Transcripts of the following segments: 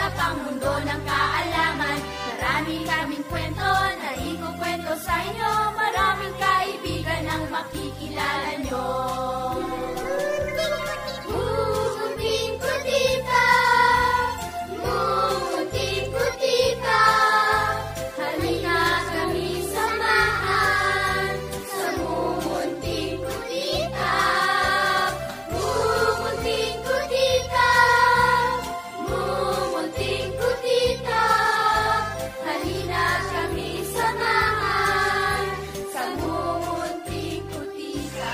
Sa pangmundo ng kaalaman, marami kaming kwento na ikukwento sa inyo. Maraming kaibigan ang makikilala nyo. Munting kutita, munting kutita, halina kami samahan sa munting kutita. Munting kutita, munting kutita, halina kami samahan sa munting kutita.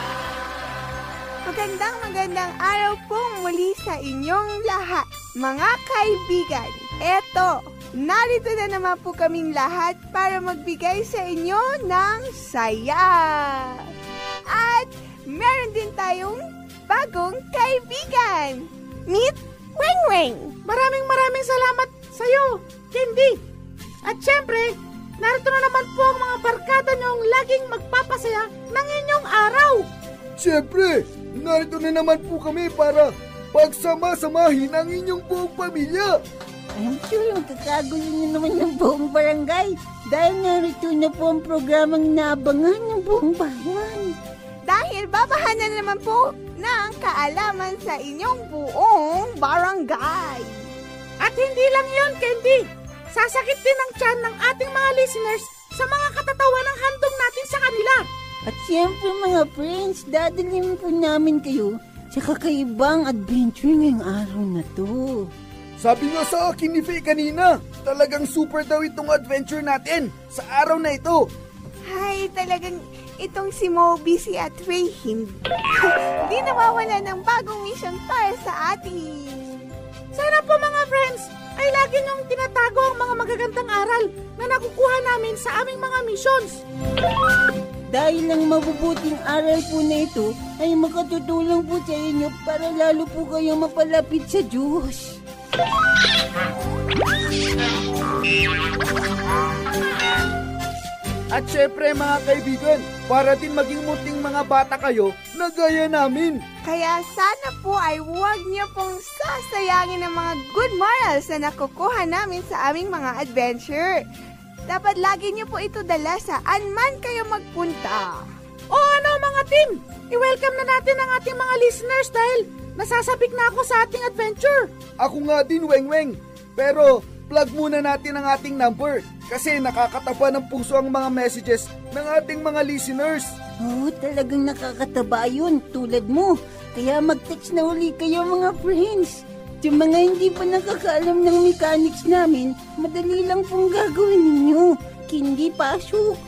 Magandang araw pong muli sa inyong lahat, mga kaibigan. Eto, narito na naman po kaming lahat para magbigay sa inyo ng saya. At meron din tayong bagong kaibigan. Meet Weng-Weng. Maraming salamat sa'yo, Candy. At syempre, narito na naman po ang mga barkada niyong laging magpapasaya ng inyong araw. Siyempre, narito na naman po kami para pagsama-samahin ang inyong buong pamilya. I'm sure magkakagulo niyo naman ng buong barangay dahil narito na po ang programang naabangan ng buong bayan. Dahil babahan na naman po ng kaalaman sa inyong buong barangay. At hindi lang yon, Candy. Sasakit din ang tiyan ng ating mga listeners sa mga katatawa ng handog natin sa kanila. At siyempre mga friends, dadalhin po namin kayo sa kakaibang adventure ngayong araw na to. Sabi nga sa akin ni Faye kanina, talagang super daw itong adventure natin sa araw na ito. Hay, talagang itong si Moby, si at Faye, hindi nawawala ng bagong mission para sa atin. Sana po mga friends ay lagi niyong tinatago ang mga magagandang aral na nakukuha namin sa aming mga missions. Dahil ang mabubuting aral po na ito ay makatutulong po sa inyo para lalo po kayong mapalapit sa Diyos. At syempre mga kaibigan, para din maging munting mga bata kayo na gaya namin. Kaya sana po ay huwag niyo pong sasayangin ang mga good morals na nakukuha namin sa aming mga adventure. Dapat lagi niyo po ito dala saan man kayo magpunta. O ano mga team, i-welcome na natin ang ating mga listeners dahil nasasabik na ako sa ating adventure. Ako nga din, Weng-Weng. Pero plug muna natin ang ating number kasi nakakataba ng puso ang mga messages ng ating mga listeners. Oo, talagang nakakataba yun, tulad mo. Kaya mag-text na uli kayo mga friends. Sa mga hindi pa nakakaalam ng mechanics namin, madali lang pong gagawin ninyo. Hindi pasok.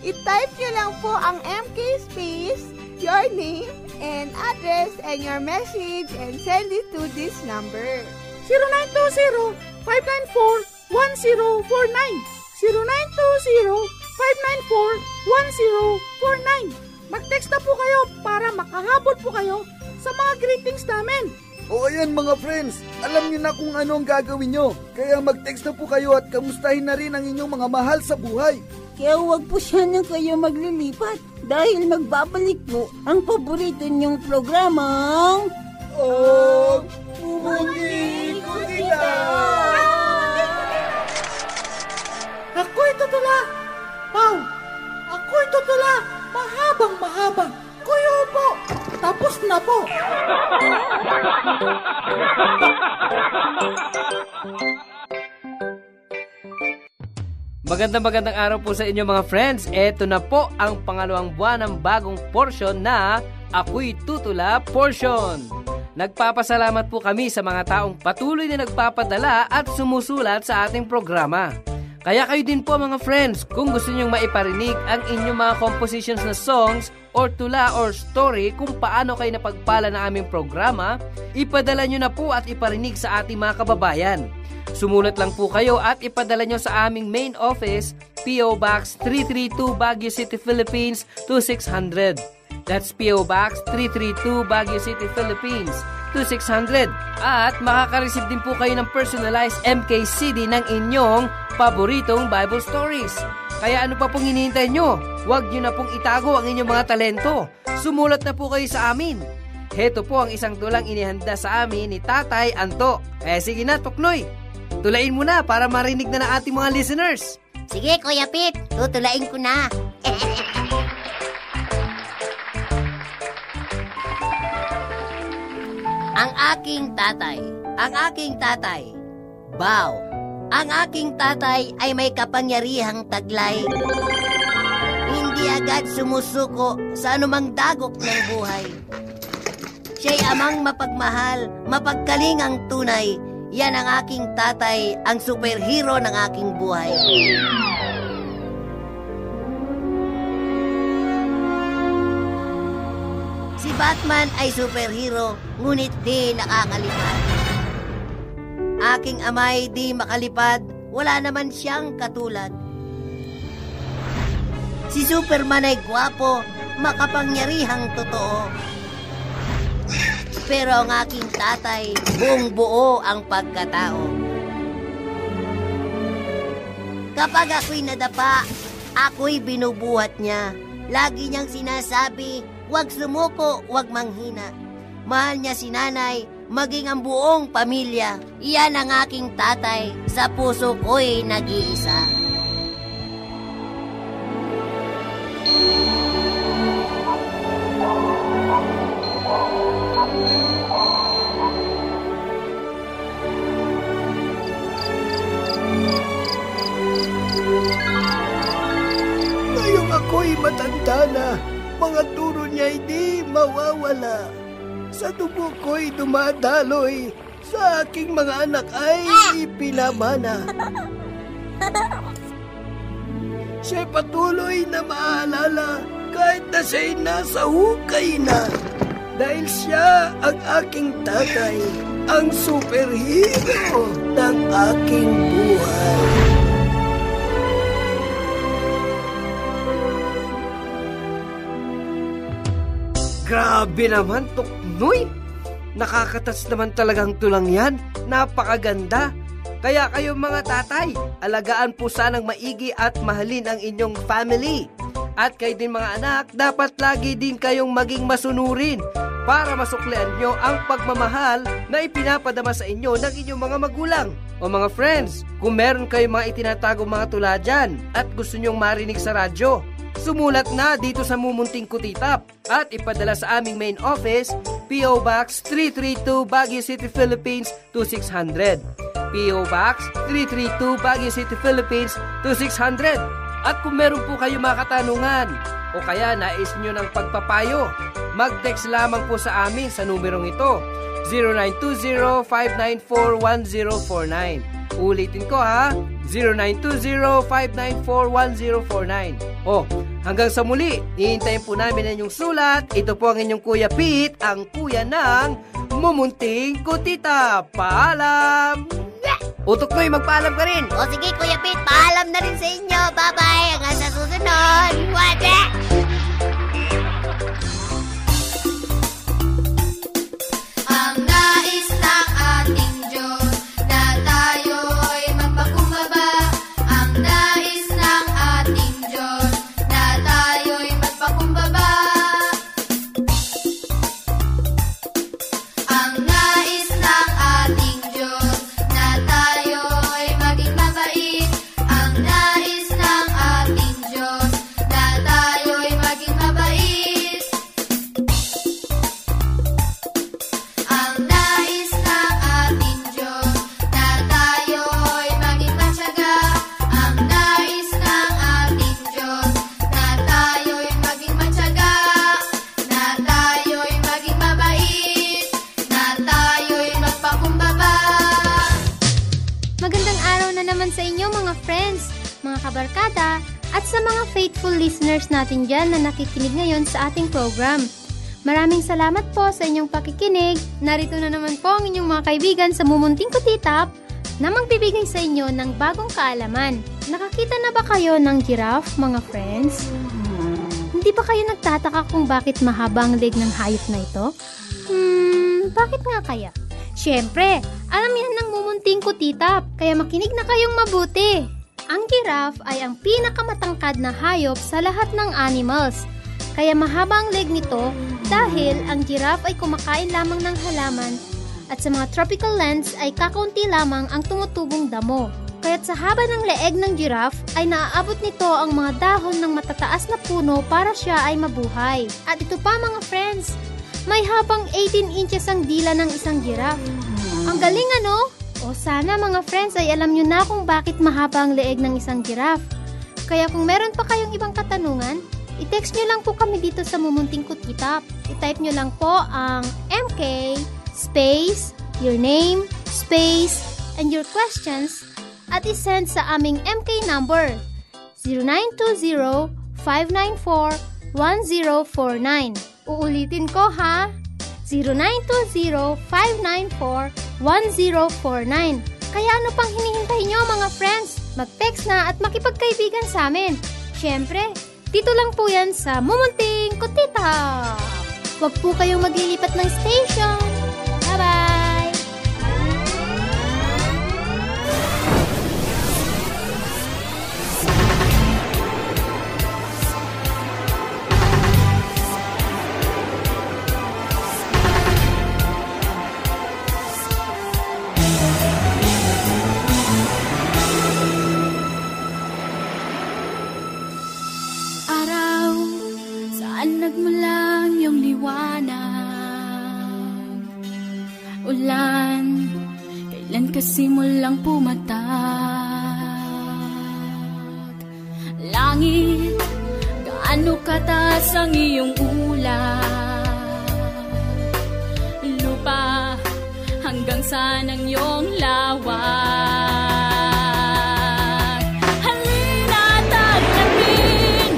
I-type nyo lang po ang MK space, your name and address and your message and send it to this number. 0920-594-1049 0920-594-1049. Mag-text na po kayo para makahabol po kayo sa mga greetings namin. O ayan mga friends, alam niyo na kung ano ang gagawin nyo. Kaya mag-text na po kayo at kamustahin na rin ang inyong mga mahal sa buhay. Kaya huwag po sana kayo maglilipat dahil magbabalik po ang paborito niyong programang Munting Kutita! Ako'y tutula! Pau! Ako'y tutula! Mahabang! Kuyo po! Tapos na po! Magandang araw po sa inyo mga friends. Ito na po ang pangalawang buwan ng bagong portion na Ako'y Tutula portion. Nagpapasalamat po kami sa mga taong patuloy na nagpapadala at sumusulat sa ating programa. Kaya kayo din po mga friends, kung gusto nyong maiparinig ang inyong mga compositions na songs or tula or story kung paano kayo napagpala ng aming programa, ipadala nyo na po at iparinig sa ating mga kababayan. Sumulat lang po kayo at ipadala nyo sa aming main office, P.O. Box 332 Baguio City, Philippines 2600. That's P.O. Box 332 Baguio City, Philippines 2600. At makaka-receive din po kayo ng personalized MK CD ng inyong paboritong Bible stories. Kaya ano pa pong hinihintay nyo? Huwag nyo na pong itago ang inyong mga talento. Sumulat na po kayo sa amin. Heto po ang isang tulang inihanda sa amin ni Tatay Anto. Kaya sige na, tukloy! tulain mo na para marinig na ng ating mga listeners. Sige, Kuya Pit, tutulain ko na. Ang aking tatay, Bao. Ang aking tatay ay may kapangyarihang taglay. Hindi agad sumusuko sa anumang dagok ng buhay. Siya'y amang mapagmahal, mapagkalingang tunay. Yan ang aking tatay, ang superhero ng aking buhay. Si Batman ay superhero, ngunit di nakakalipad. Aking amay di makalipad, wala naman siyang katulad. Si Superman ay gwapo, makapangyarihang totoo. Pero ang aking tatay, buong buo ang pagkatao. Kapag ako'y nadapa, ako'y binubuhat niya. Lagi niyang sinasabi, huwag sumuko, huwag manghina. Mahal niya si nanay, maging ang buong pamilya. Iyan ang aking tatay, sa puso ko'y nag-iisa. Ngayong ako'y matanda na, mga turo niya'y di mawawala. Sa dugo ko'y dumadaloy, sa aking mga anak ay pinamana. Siya'y patuloy na maalala kahit na siya'y nasa hukay na. Dahil siya ang aking tatay, ang superhero ng aking buhay. Grabe naman, Tuknoy! Nakakatas naman talagang tulang yan. Napakaganda. Kaya kayo mga tatay, alagaan po sanang maigi at mahalin ang inyong family. At kayo din mga anak, dapat lagi din kayong maging masunurin para masuklian nyo ang pagmamahal na ipinapadama sa inyo ng inyong mga magulang. O mga friends, kung meron kayong mga itinatago mga tula dyan at gusto nyong marinig sa radyo, sumulat na dito sa Mumunting Kutitap at ipadala sa aming main office, P.O. Box 332 Baguio City, Philippines 2600. P.O. Box 332 Baguio City, Philippines 2600. At kung meron po kayo mga katanungan o kaya nais nyo ng pagpapayo, mag-text lamang po sa amin sa numerong ito, 0920-594-1049. Ulitin ko ha, 0920-594-1049. O, hanggang sa muli, hihintayin po namin ang inyong sulat. Ito po ang inyong Kuya Pete, ang kuya ng Mumunting Kutita. Paalam! Utok Noy, magpaalam ka rin. O sige, Kuya Pete, paalam na rin sa inyo. Bye-bye, hanggang sa susunod. Wada! Ang nais ng ating Diyos na tayo'y magpakumbaba. Ang nais ng ating Diyos na tayo'y magpakumbaba. Ang nais ng ating Diyos na tayo'y maging mabait. Ang nais ng ating Diyos na tayo'y maging mabait. Ang nais ng ating Diyos na tayo'y maging matyaga. Ang nais ng ating Diyos na tayo'y maging matyaga. Na tayo'y maging mabait. Na tayo'y magpakumbaba. Magandang araw na naman sa inyo mga friends, mga kabarkada, at sa mga faithful listeners natin dyan na nakikinig ngayon sa ating program. Maraming salamat po sa inyong pakikinig. Narito na naman po ang inyong mga kaibigan sa Mumunting Kutitap na magbibigay sa inyo ng bagong kaalaman. Nakakita na ba kayo ng giraffe, mga friends? Hindi ba kayo nagtataka kung bakit mahaba ang leg ng hayop na ito? Bakit nga kaya? Siyempre, alam yan ng Mumunting Kutitap, kaya makinig na kayong mabuti. Ang giraffe ay ang pinakamatangkad na hayop sa lahat ng animals. Kaya mahaba ang leg nito dahil ang giraffe ay kumakain lamang ng halaman At sa mga tropical lands ay kakaunti lamang ang tumutubong damo. Kaya't sa haba ng leeg ng giraffe ay naaabot nito ang mga dahon ng matataas na puno para siya ay mabuhay. At ito pa mga friends, may habang 18 inches ang dila ng isang giraffe. Ang galing ano? O sana mga friends ay alam nyo na kung bakit mahaba ang leeg ng isang giraffe. Kaya kung meron pa kayong ibang katanungan, i-text nyo lang po kami dito sa Mumunting Kutitap. I-type nyo lang po ang MK, space, your name, space, and your questions at isend sa aming MK number 0920-594-1049. Uulitin ko ha, 0920-594-1049. Kaya ano pang hinihintay nyo mga friends? Mag-text na at makipagkaibigan sa amin. Siyempre, dito lang po yan sa Mumunting Kutitap. Huwag po kayong maglilipat ng station. Bye-bye! Nagmula ang iyong liwanag, ulan, kailan kasi mulang pumatag? Langit, gaano kataas ang iyong ulap? Lupa, hanggang saan ang iyong lawak? Halina, taglamin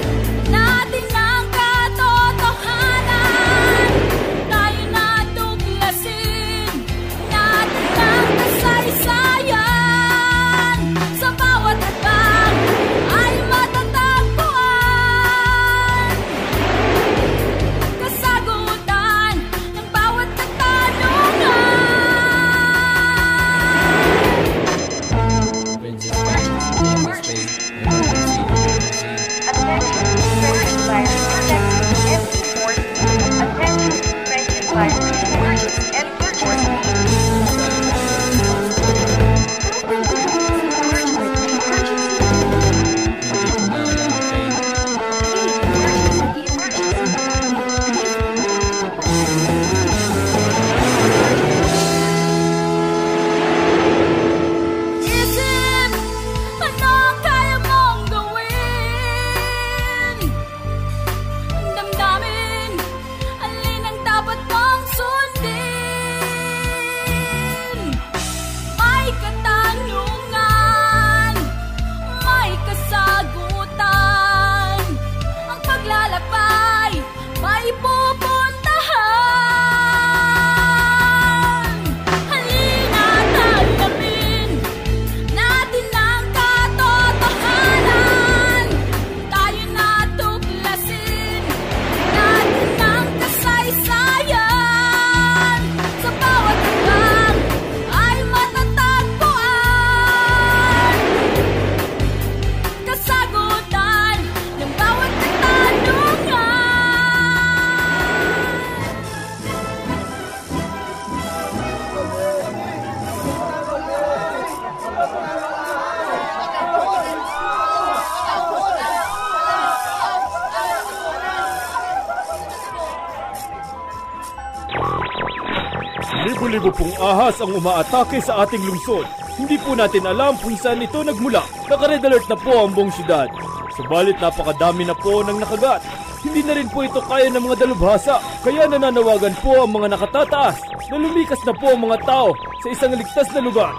natin ang katotohanan. Tayo na tuklasin natin ang kasaysayan. Sa bawat hakbang ay matatagpuan kasagutan ng bawat katanungan. Isip, ano ang kaya mong gawin? Damdamin, alin ang dapat mong sundin? May katanungan, may kasagutan. Ang paglalakbay, may pupuntahan. Halina, taglamin natin ang katotohanan. Tayo na tuklasin natin ang kasaysayan. Sa bawat hakbang ay matatagpuan kasagutan ng bawat katanungan. Libo-libo pong ahas ang umaatake sa ating lungsod. Hindi po natin alam kung saan ito nagmula. Naka-red alert na po ang buong syudad. Subalit napakadami na po ng nakagat. Hindi na rin po ito kaya ng mga dalubhasa. Kaya nananawagan po ang mga nakatataas na lumikas na po ang mga tao sa isang ligtas na lugar.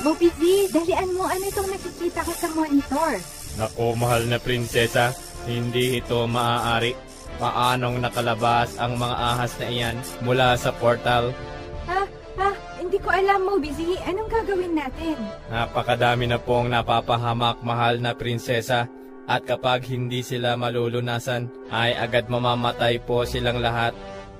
Bobby Z, dalian mo ano itong nakikita ko sa monitor. Nako, mahal na prinsesa, hindi ito maaari. Paanong nakalabas ang mga ahas na iyan mula sa portal? Hindi ko alam, Bobby Z. Anong gagawin natin? Napakadami na pong napapahamak, mahal na prinsesa. At kapag hindi sila malulunasan, ay agad mamamatay po silang lahat.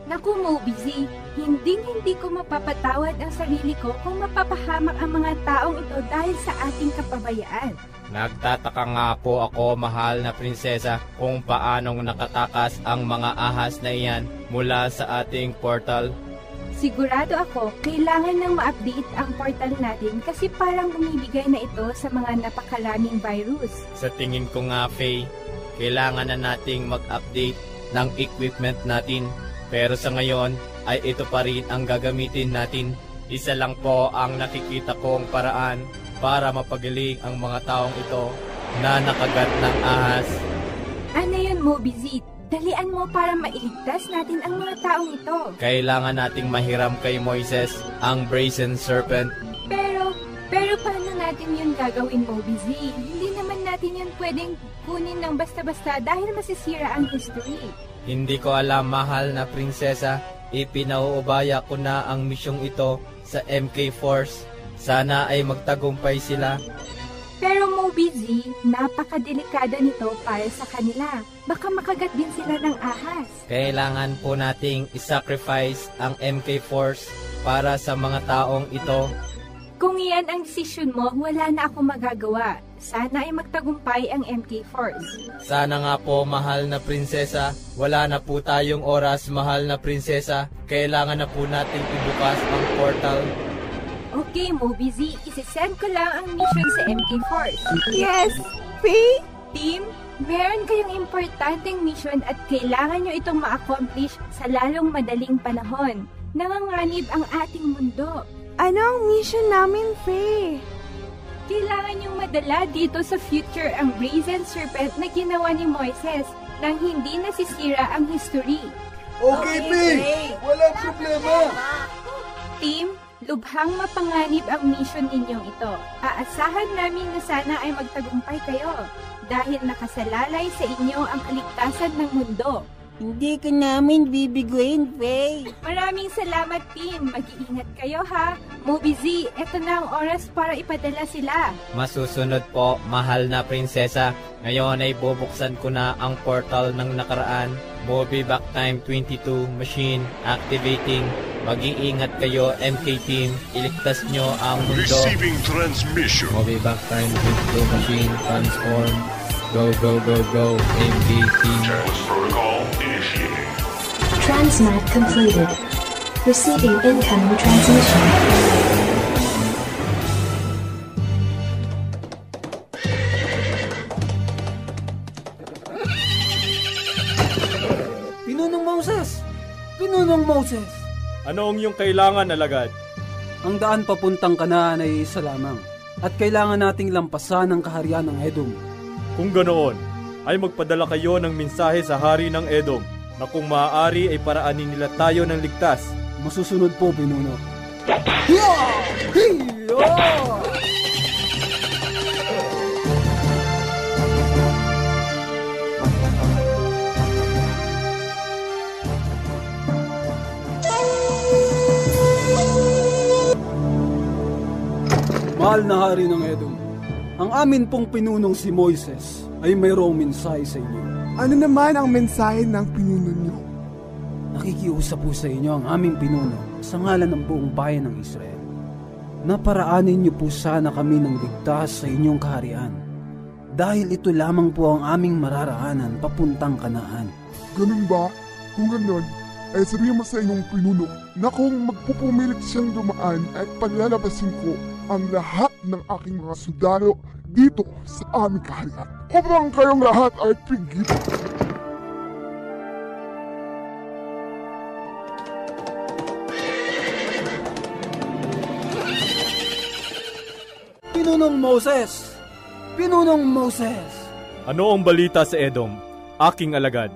Naku, Bobby Z, hindi ko mapapatawad ang sarili ko kung mapapahamak ang mga taong ito dahil sa ating kapabayaan. Nagtataka nga po ako, mahal na prinsesa, kung paanong nakatakas ang mga ahas na iyan mula sa ating portal. Sigurado ako, kailangan nang ma-update ang portal natin kasi parang bumibigay na ito sa mga napakaraming virus. Sa tingin ko nga, Faye, kailangan na nating mag-update ng equipment natin. Pero sa ngayon, ay ito pa rin ang gagamitin natin. Isa lang po ang nakikita kong paraan para mapagaling ang mga taong ito na nakagat ng ahas. Ano yun, Moby Z? Dalian mo para mailigtas natin ang mga taong ito. Kailangan nating mahiram kay Moises ang Brazen Serpent. Pero paano natin yun gagawin, Moby Z? Hindi naman natin yun pwedeng kunin ng basta-basta dahil masisira ang history. Hindi ko alam, mahal na prinsesa. Ipinauubaya ko na ang misyong ito sa MK Force. Sana ay magtagumpay sila. Pero Moby Z, napakadelikado nito para sa kanila. Baka makagat din sila ng ahas. Kailangan po nating isacrifice ang MK Force para sa mga taong ito. Kung iyan ang desisyon mo, wala na ako magagawa. Sana ay magtagumpay ang MK Force. Sana nga po, mahal na prinsesa. Wala na po tayong oras, mahal na prinsesa. Kailangan na po nating ibukas ang portal. Okay, Moby Z, isisend ko lang ang mission sa MK Force. Yes, Faye? Team, meron kayong importanteng mission at kailangan nyo itong ma-accomplish sa lalong madaling panahon. Nanganganib ang ating mundo. Ano ang mission namin, Faye? Kailangan nyong madala dito sa future ang Brazen Serpent na ginawa ni Moises nang hindi nasisira ang history. Okay, Faye! Walang problema! Team, lubhang mapanganib ang mission ninyong ito. Aasahan namin na sana ay magtagumpay kayo dahil nakasalalay sa inyo ang kaligtasan ng mundo. Hindi ka namin bibiguin, Faye. Maraming salamat, team. Mag-iingat kayo, ha? Moby Z, eto na ang oras para ipadala sila. Masusunod po, mahal na prinsesa. Ngayon ay bubuksan ko na ang portal ng nakaraan. Moby Back Time 22 machine activating. Mag-iingat kayo, MK Team. Iligtas nyo ang mundo. Receiving transmission. Moby Back Time 22 machine transform. Go, go, go, go, MK Team. Protocol initiating. Transmat completed. Receiving incoming transmission. Pinunong Moses! Pinunong Moses! Ano ang iyong kailangan, alagad? Ang daan papuntang Kanaan ay isa lamang. At kailangan nating lampasan ang kaharian ng Edom. Kung ganoon, ay magpadala kayo ng mensahe sa hari ng Edom na kung maaari ay paraanin nila tayo ng ligtas. Masusunod po, Pinuno. Mahal na hari ng Edom, ang amin pong pinunong si Moises ay mayroong mensahe sa inyo. Ano naman ang mensahe ng pinuno niyo? Nakikiusap po sa inyo ang aming pinuno sa ngalan ng buong bayan ng Israel. Naparaanin niyo po sana kami ng ligtas sa inyong kaharian. Dahil ito lamang po ang aming mararaanan papuntang Kanaan. Ganun ba? Kung ganun, ay sabihin mo sa inyong pinuno na kung magpupumilit siyang dumaan at paglalabasin ko ang lahat ng aking mga sundalo dito sa aming kaharian. Upang kayong lahat ay pigil. Pinunong Moses! Pinunong Moses! Ano ang balita sa Edom, aking alagad?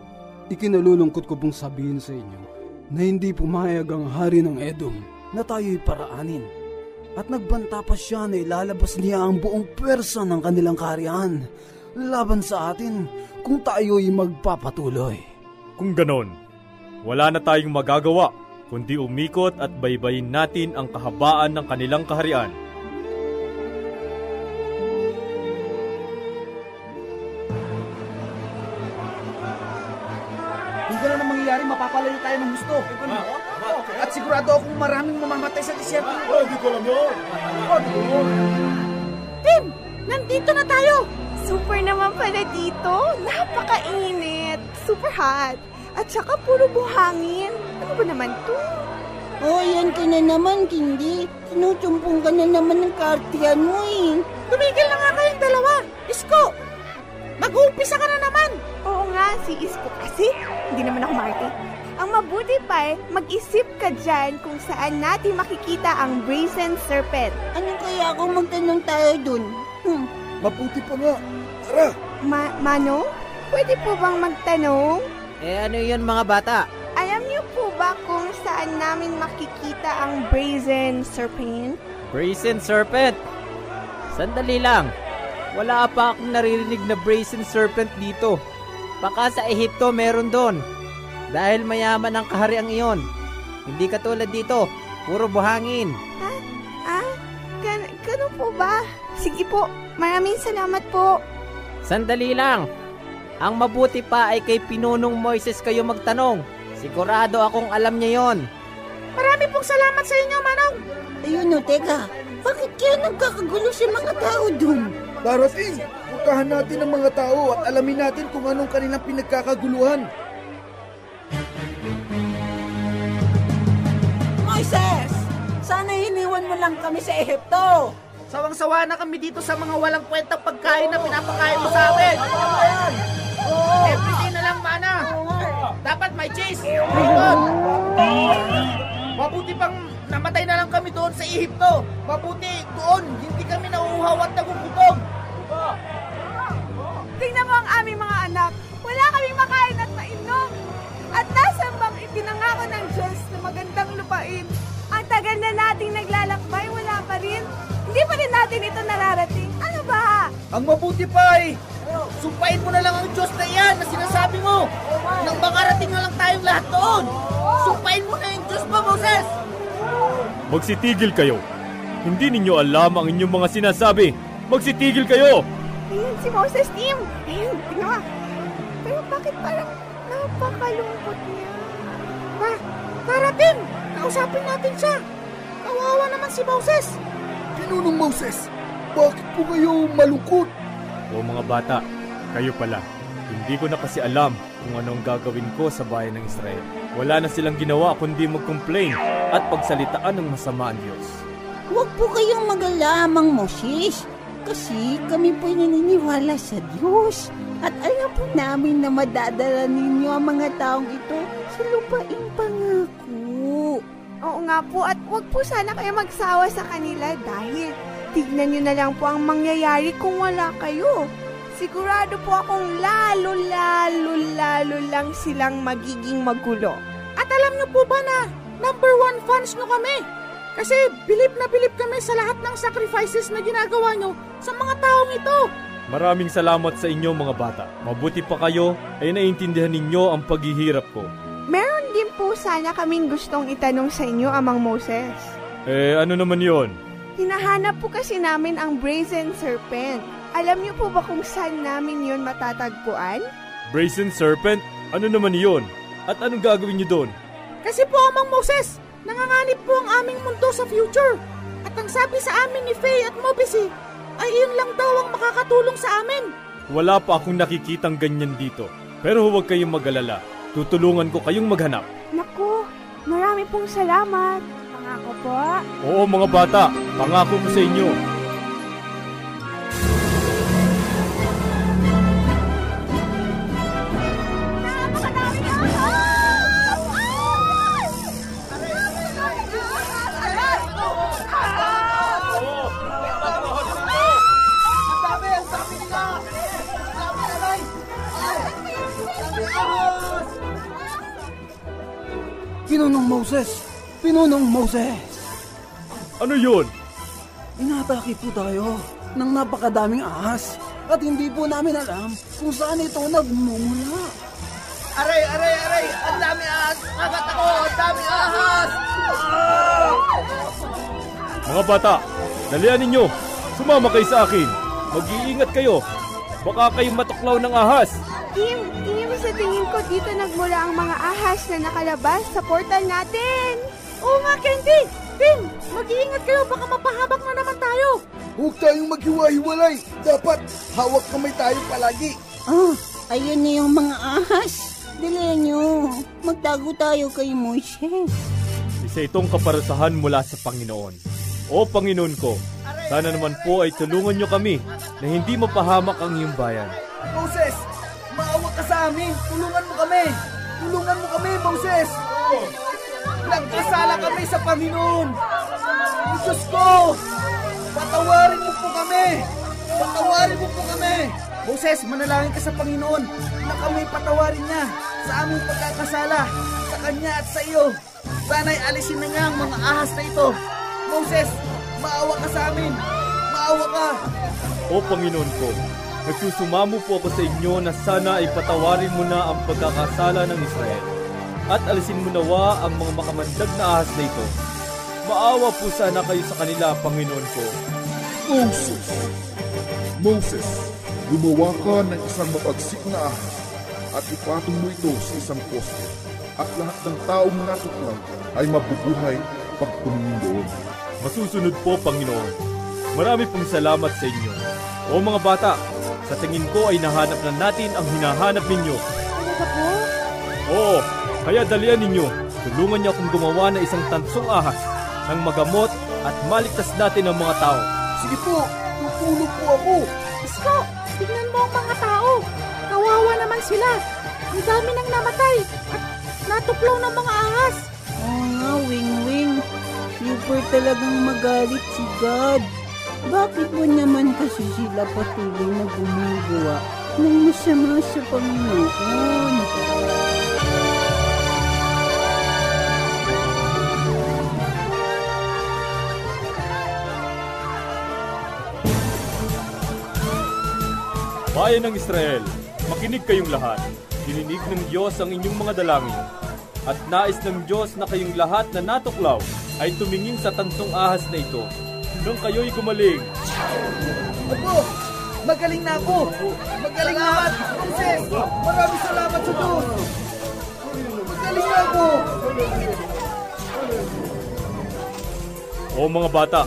Ikinalulungkot ko pong sabihin sa inyo na hindi pumayag ang hari ng Edom na tayo'y paraanin. At nagbanta pa siya na ilalabas niya ang buong pwersa ng kanilang kaharian laban sa atin kung tayo'y magpapatuloy. Kung ganon, wala na tayong magagawa kundi umikot at baybayin natin ang kahabaan ng kanilang kaharian. Kung gano'n ang mangyayari, mapapalayo tayo ng gusto. At sigurado akong maraming mamamatay sa disyerto. Hindi ko alam yun. Tim! nandito na tayo. Super naman pala dito. Napakainit. Super hot. At saka puro buhangin. Ano ba naman to? Oh, yan ka na naman, Kindi. Sinusumpong ka na naman ng kaartihan mo eh. Tumigil na nga kayong dalawa. Isko, mag-uumpisa ka na naman. Oo nga, si Isko kasi. Hindi naman ako maarte. Ang mabuti pa mag-isip ka dyan kung saan natin makikita ang Brazen Serpent. Ano kaya kung magtanong tayo dun? Mabuti pa nga. Tara! Manong? Pwede po bang magtanong? Ano yun mga bata? Alam niyo po ba kung saan namin makikita ang Brazen Serpent? Brazen Serpent? Sandali lang. Wala pa akong naririnig na Brazen Serpent dito. Baka sa Ehipto meron doon. Dahil mayaman ang kahariang iyon. Hindi katulad dito. Puro buhangin. Ganun po ba? Sige po. Maraming salamat po. Sandali lang. Ang mabuti pa ay kay Pinunong Moises kayo magtanong. Sigurado akong alam niya yon. Marami pong salamat sa inyo, Manong. Ayun o, teka. Bakit kaya nagkakagulo si mga tao dun? Darating! Puntahan natin ang mga tao at alamin natin kung anong kanilang pinagkakaguluhan. Moises! Sana iniwan mo lang kami sa Ehipto. Sawang-sawa na kami dito sa mga walang kwentang pagkain na pinapakain mo sa amin. Everyday na lang, Mana. Dapat may cheese. Mabuti pang namatay na lang kami doon sa Ehipto. Mabuti doon, hindi kami nauuhaw at nagugutom. Tingnan mo ang aming mga anak. Wala kaming makain at mainom. At nasambang ipinangako ng Diyos na magandang lupain. Ang tagal na nating naglalakbay, wala pa rin. Hindi pa rin natin ito nararating. Ano ba? Ang mabuti pa ay, sumpain mo na lang ang Diyos na iyan na sinasabi mo. Nang makarating na lang tayong lahat doon. Sumpain mo na yung Diyos mo, Moses. Magsitigil kayo. Hindi ninyo alam ang inyong mga sinasabi. Magsitigil kayo! Ayun si Moses, Tim. Ayun, tingnan mo. Pero bakit parang napakalungkot niya? Tara, Tim. Kausapin natin siya. Kawawa naman si Moses. Pinunong Moses, bakit po kayo malungkot? O mga bata, kayo pala. Hindi ko na kasi alam kung anong gagawin ko sa bayan ng Israel. Wala na silang ginawa kundi mag-complain at pagsalitaan ng masama ang Diyos. Huwag po kayong mag-alamang, Moses. Kasi kami po'y naniniwala sa Diyos. At alam po namin na madadala ninyo ang mga taong ito sa lupaing pangako. Oo nga po, at huwag po sana kayo magsawa sa kanila dahil tignan nyo na lang po ang mangyayari kung wala kayo. Sigurado po akong lalo lang silang magiging magulo. At alam nyo po ba na number 1 fans nyo kami? Kasi bilib na bilib kami sa lahat ng sacrifices na ginagawa nyo sa mga taong ito. Maraming salamat sa inyo mga bata. Mabuti pa kayo ay naiintindihan ninyo ang paghihirap ko. Meron din po sana kaming gustong itanong sa inyo, Amang Moses. Ano naman yon? Hinahanap po kasi namin ang Brazen Serpent. Alam niyo po ba kung saan namin yon matatagpuan? Brazen Serpent? Ano naman yon? At anong gagawin niyo doon? Kasi po, Amang Moses, nanganganib po ang aming mundo sa future. At ang sabi sa amin ni Faye at Mobisi, ay iyon lang daw ang makakatulong sa amin. Wala pa akong nakikitang ganyan dito. Pero huwag kayong mag-alala. Tutulungan ko kayong maghanap. Naku, marami pong salamat. Pangako po. Oo mga bata, pangako ko sa inyo. Pinunong Moses! Pinunong Moses! Ano yun? Inatake po tayo ng napakadaming ahas at hindi po namin alam kung saan ito nagmumula. Aray! Ang dami ahas! Agat ako! Ang dami ahas! Mga bata, dalian ninyo. Sumama kayo sa akin. Mag-iingat kayo. Baka kayong matuklaw ng ahas. Tim, sa tingin ko dito nagmula ang mga ahas na nakalabas sa portal natin. Oo nga, Candy. Tim, mag-iingat kayo, baka mapahabak na naman tayo. Huwag tayong maghiwa-hiwalay. Dapat hawak kamay tayo palagi. Ayun na yung mga ahas. Dali nyo. Magtago tayo kay Moises. Isa itong kaparasahan mula sa Panginoon. O Panginoon ko, sana naman po ay tulungan nyo kami na hindi mapahamak ang iyong bayan. Moses, maawa ka sa amin. Tulungan mo kami. Tulungan mo kami, Moses. Nagkasala kami sa Panginoon. Diyos ko, patawarin mo po kami. Patawarin mo po kami. Moses, manalangin ka sa Panginoon na kami patawarin niya sa aming pagkakasala sa Kanya at sa iyo. Sana'y alisin na niya ang mga ahas na ito. Moses, maawa ka sa amin. Maawa ka. O Panginoon ko, nagsusumamo po ako sa inyo na sana ay patawarin mo na ang pagkakasala ng Israel at alisin mo nawa ang mga makamandag na ahas na ito. Maawa po sana kayo sa kanila, Panginoon ko. Moses, gumawa ka ng isang mapagsik na ahas at ipatong mo ito sa isang poste at lahat ng taong natuklaw ay mabubuhay pag tumingin doon. Masusunod po, Panginoon. Marami pong salamat sa inyo. O mga bata, sa tingin ko ay nahanap na natin ang hinahanap ninyo. Talaga po? Oo, kaya dalian ninyo. Tulungan niyo akong gumawa ng isang tansong ahas nang magamot at maligtas natin ang mga tao. Sige po, tutulog po ako. Isko, tignan mo ang mga tao. Kawawa naman sila. Ang dami nang namatay at natuklaw ng mga ahas. Oo nga, Wing-Wing. Super talagang magalit si God. Bakit mo naman kasi sila patuloy na gumagawa ng masama sa Panginoon? Bayan ng Israel, makinig kayong lahat. Dininig ng Diyos ang inyong mga dalangin. At nais ng Diyos na kayong lahat na natuklaw ay tumingin sa tansong ahas na ito nung kayo'y gumaling. Opo, magaling na ako. Magaling na ako. Moses, maraming salamat sa Diyos. Magaling na ako. O mga bata,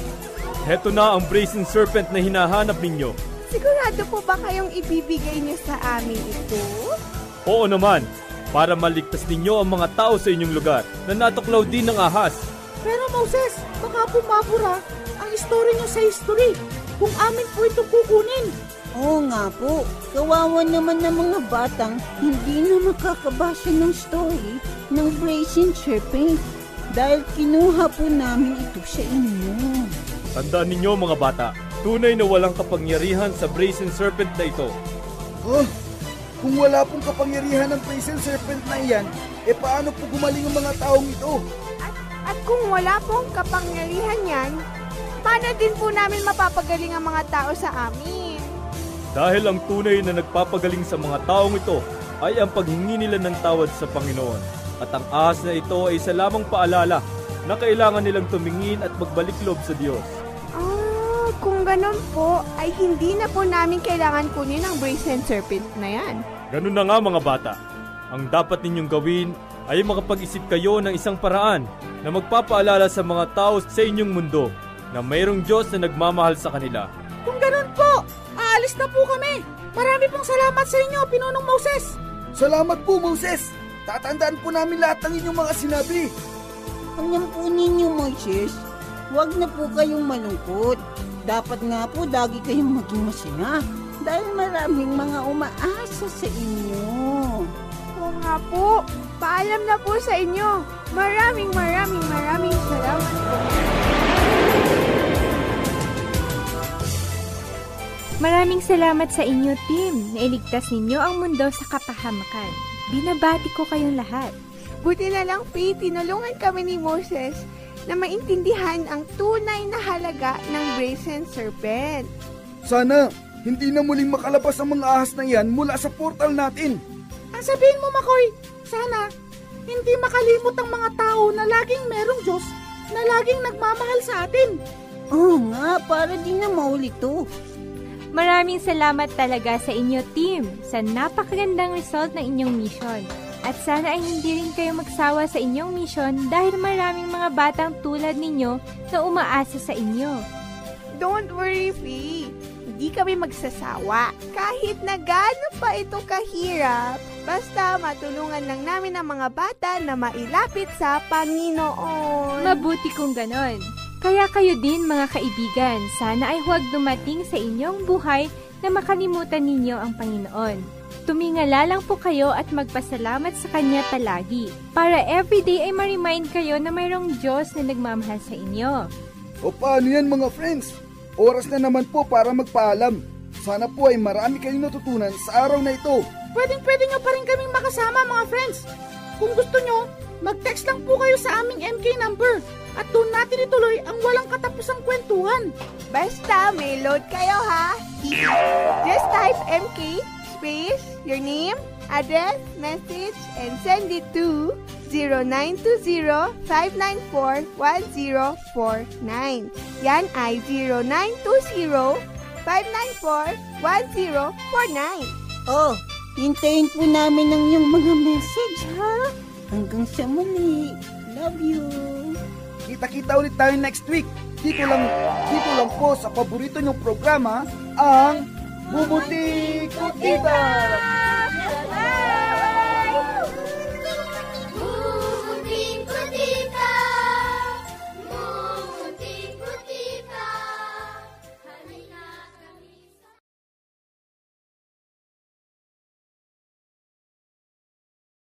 heto na ang brazen serpent na hinahanap ninyo. Sigurado po ba kayong ibibigay niyo sa amin ito? Oo naman, para maligtas ninyo ang mga tao sa inyong lugar na natuklaw din ng ahas. Pero Moses, baka pumabura ang story niyo sa history kung amin po ito kukunin. Oo nga po, kawawa naman ng mga batang hindi na makakabasa ng story ng brazen serpent dahil kinuha po namin ito sa inyo. Tandaan ninyo mga bata, tunay na walang kapangyarihan sa brazen serpent na ito. Kung wala pong kapangyarihan ng brazen serpent na iyan, paano po gumaling ang mga taong ito? At kung wala pong kapangyarihan yan, paano din po namin mapapagaling ang mga tao sa amin? Dahil ang tunay na nagpapagaling sa mga taong ito ay ang paghingi nila ng tawad sa Panginoon. At ang ahas na ito ay isa lamang paalala na kailangan nilang tumingin at magbalik loob sa Diyos. Kung ganun po, ay hindi na po namin kailangan kunin ang brazen serpent na yan. Ganun na nga mga bata. Ang dapat ninyong gawin ay makapag-isip kayo ng isang paraan na magpapaalala sa mga tao sa inyong mundo na mayroong Diyos na nagmamahal sa kanila. Kung ganun po, aalis na po kami. Marami pong salamat sa inyo, Pinunong Moses. Salamat po, Moses. Tatandaan po namin lahat ng inyong mga sinabi. Alam po ninyo, Moses, huwag na po kayong malungkot. Dapat nga po lagi kayong maging masaya dahil maraming mga umaasa sa inyo. Oo nga po, paalam na po sa inyo. Maraming salamat po. Maraming salamat sa inyo, team. Nailigtas ninyo ang mundo sa kapahamakan. Binabati ko kayong lahat. Buti na lang, Faye, tinulungan kami ni Moses na maintindihan ang tunay na halaga ng brazen serpent. Sana, hindi na muling makalabas ang mga ahas na yan mula sa portal natin. Ang sabihin mo, Makoy, sana hindi makalimot ang mga tao na laging merong Diyos na laging nagmamahal sa atin. Oo nga, para di na maulit to. Maraming salamat talaga sa inyo, team, sa napakagandang result ng inyong mission. At sana ay hindi rin kayo magsawa sa inyong misyon dahil maraming mga batang tulad ninyo na umaasa sa inyo. Don't worry, Faye. Hindi kami magsasawa. Kahit na gaano pa ito kahirap, basta matulungan lang namin ang mga bata na mailapit sa Panginoon. Mabuti kung ganon. Kaya kayo din mga kaibigan, sana ay huwag dumating sa inyong buhay na makalimutan ninyo ang Panginoon. Tumingala lang po kayo at magpasalamat sa Kanya palagi para everyday ay ma-remind kayo na mayroong Diyos na nagmamahal sa inyo. O paano yan mga friends? Oras na naman po para magpaalam. Sana po ay marami kayong natutunan sa araw na ito. Pwedeng-pwede nyo pa rin kaming makasama mga friends. Kung gusto nyo, mag-text lang po kayo sa aming MK number at doon natin ituloy ang walang katapusang kwentuhan. Basta may load kayo ha. Just type MK space, your name, address, message, and send it to 0920-594-1049. Yan ay 0920-594-1049. Oh, hintayin po namin ang iyong mga message, ha? Hanggang sa muli. Love you. Kita-kita ulit tayo next week. Dito lang po sa paborito nyong programa, ang Bubuti Kutita!